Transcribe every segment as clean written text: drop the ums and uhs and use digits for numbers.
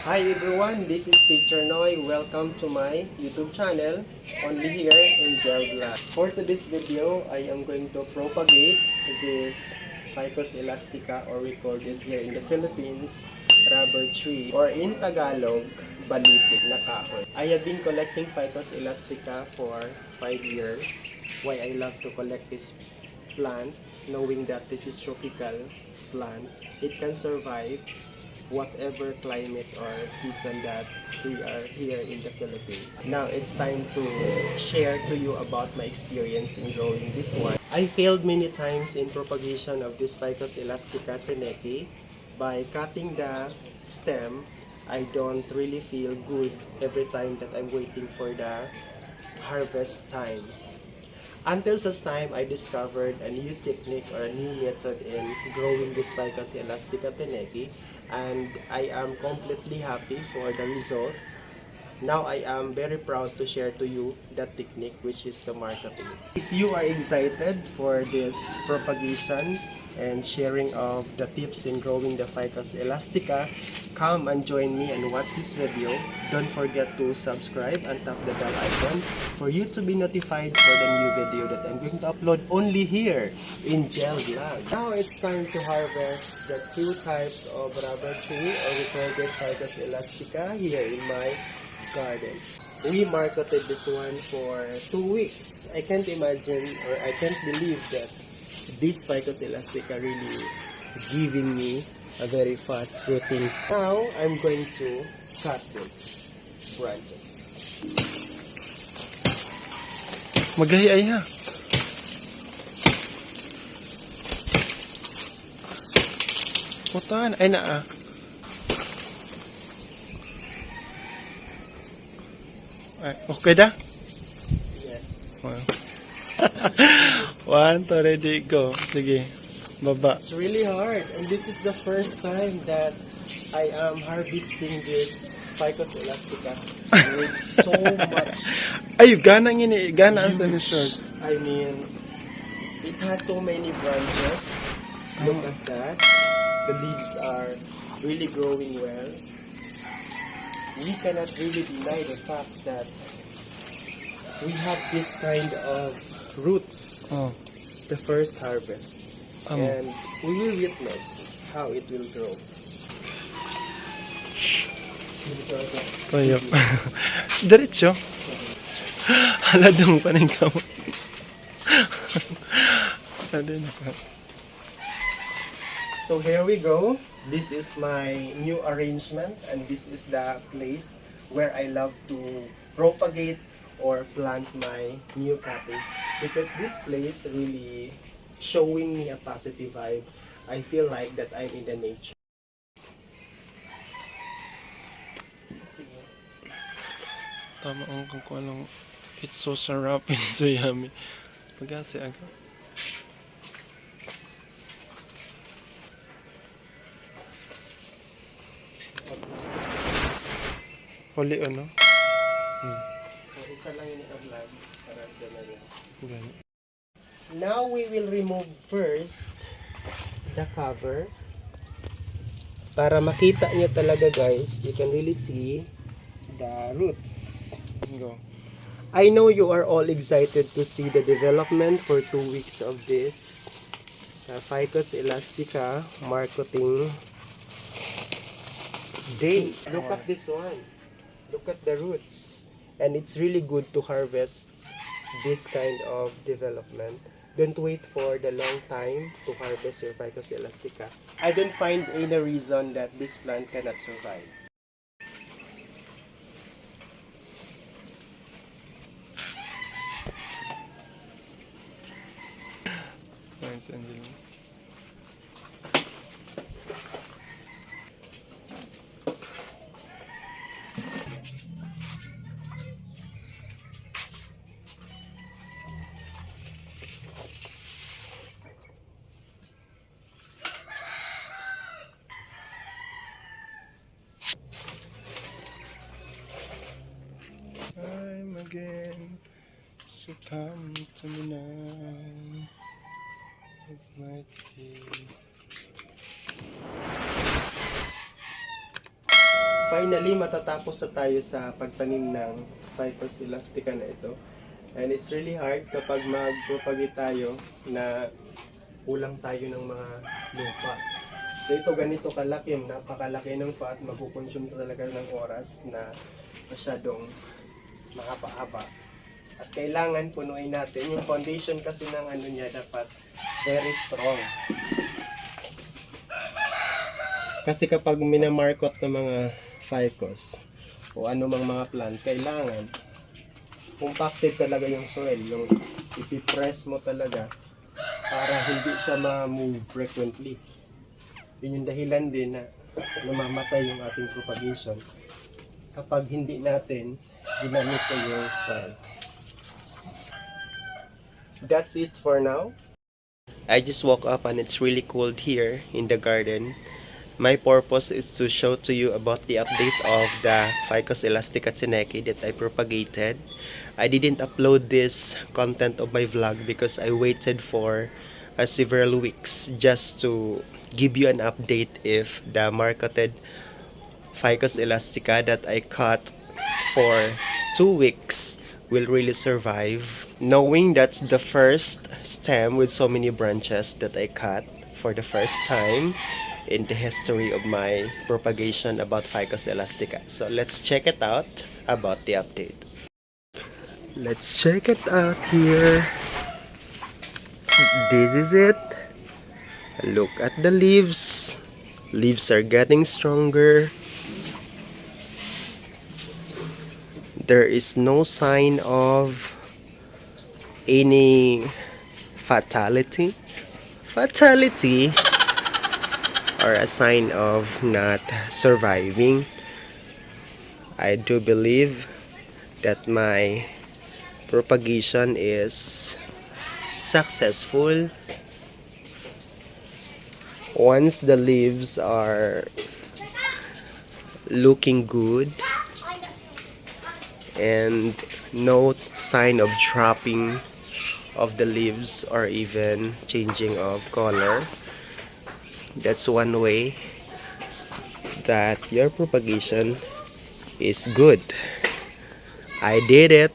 Hi everyone, this is Teacher Noy. Welcome to my YouTube channel, only here in Gel Vlog. For today's video, I am going to propagate this Ficus elastica, or we call it here in the Philippines, rubber tree, or in Tagalog, balitik na kahoy. I have been collecting Ficus elastica for 5 years. Why I love to collect this plant, knowing that this is tropical plant, it can survive whatever climate or season that we are here in the Philippines. Now it's time to share to you about my experience in growing this one. I failed many times in propagation of this Ficus elastica Tineke. By cutting the stem, I don't really feel good every time that I'm waiting for the harvest time. Until such time, I discovered a new technique or a new method in growing this Ficus elastica Tineke, and I am completely happy for the result. Now I am very proud to share to you that technique, which is the marketing. If you are excited for this propagation and sharing of the tips in growing the Ficus elastica, come and join me and watch this video. Don't forget to subscribe and tap the bell icon for you to be notified for the new video that I'm going to upload only here in Gel Vlog. Now it's time to harvest the two types of rubber tree, or we call it Ficus elastica, here in my garden. We marketed this one for 2 weeks. I can't imagine, or I can't believe that this Ficus elastica really giving me a very fast fruiting. Now I'm going to cut these branches. Magahi ay ha. Putan ay na ah. Ay, okay da? Yes. One, two, ready, go. Sige, baba. It's really hard, and this is the first time that I am harvesting this Ficus elastica with so much. Ay, gana ngini, gana ang sa ni huge. shorts. I mean, it has so many branches. Look at that. The leaves are really growing well. We cannot really deny the fact that we have this kind of roots, Oh. the first harvest, and we will witness how it will grow. Toyo. Diretso. Haladong pa rin ka mo. So here we go. This is my new arrangement, and this is the place where I love to propagate or plant my new cutting, because this place really showing me a positive vibe. I feel like that I'm in the nature. Tama ang kung anong. It's so sarap and so yummy. Magasi aga. Huli ano? Isa lang yung naka-vlog para dyan. Gani. Now we will remove first the cover para makita nyo talaga, guys. You can really see the roots. Go. I know you are all excited to see the development for 2 weeks of this Ficus elastica marketing day. Look at this one. Look at the roots. And it's really good to harvest this kind of development. Don't wait for the long time to harvest your Ficus elastica. I don't find any reason that this plant cannot survive. Nice, Angela. I'm again, so come to me now. It might be finally, matatapos na tayo sa pagtanim ng Ficus elastica na ito. And it's really hard kapag mag-propagate tayo na kulang tayo ng mga lupa. So ito ganito kalaki, napakalaki ng pot, magkukonsume talaga ng oras na masyadong mahaba-haba. At kailangan punuin natin. Yung foundation kasi ng ano niya dapat very strong. Kasi kapag minamarkot ng mga ficus o anumang mga plant, kailangan compacted talaga yung soil. Yung ipipress mo talaga para hindi siya ma-move frequently. Yun yung dahilan din na namamatay yung ating propagation kapag hindi natin ginamit ko yung soil. That's it for now. I just woke up and it's really cold here in the garden. My purpose is to show to you about the update of the Ficus elastica Tineke that I propagated. I didn't upload this content of my vlog because I waited for several weeks just to give you an update if the marketed Ficus elastica that I cut for 2 weeks will really survive. Knowing that's the first stem with so many branches that I cut for the first time in the history of my propagation about Ficus elastica. So let's check it out about the update. Let's check it out here. This is it. Look at the leaves. Leaves are getting stronger. There is no sign of any fatality or a sign of not surviving. I do believe that my propagation is successful. Once the leaves are looking good and no sign of dropping of the leaves or even changing of color, that's one way that your propagation is good. I did it.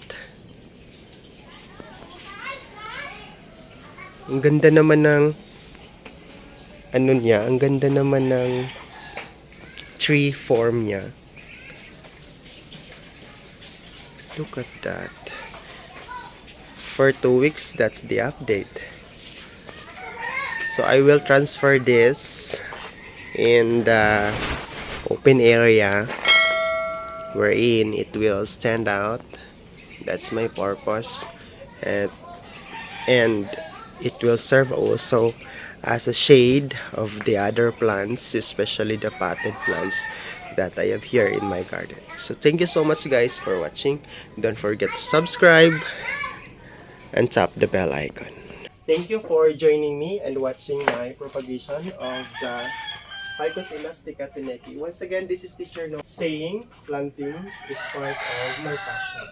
Ang ganda naman ng ano niya, ang ganda naman ng tree form niya. Look at that. For 2 weeks, that's the update. So I will transfer this in the open area wherein it will stand out. That's my purpose. And it will serve also as a shade of the other plants, especially the potted plants that I have here in my garden. So thank you so much guys for watching. Don't forget to subscribe and tap the bell icon. Thank you for joining me and watching my propagation of the Ficus elastica Tineke. Once again, this is Teacher No saying planting is part of my passion.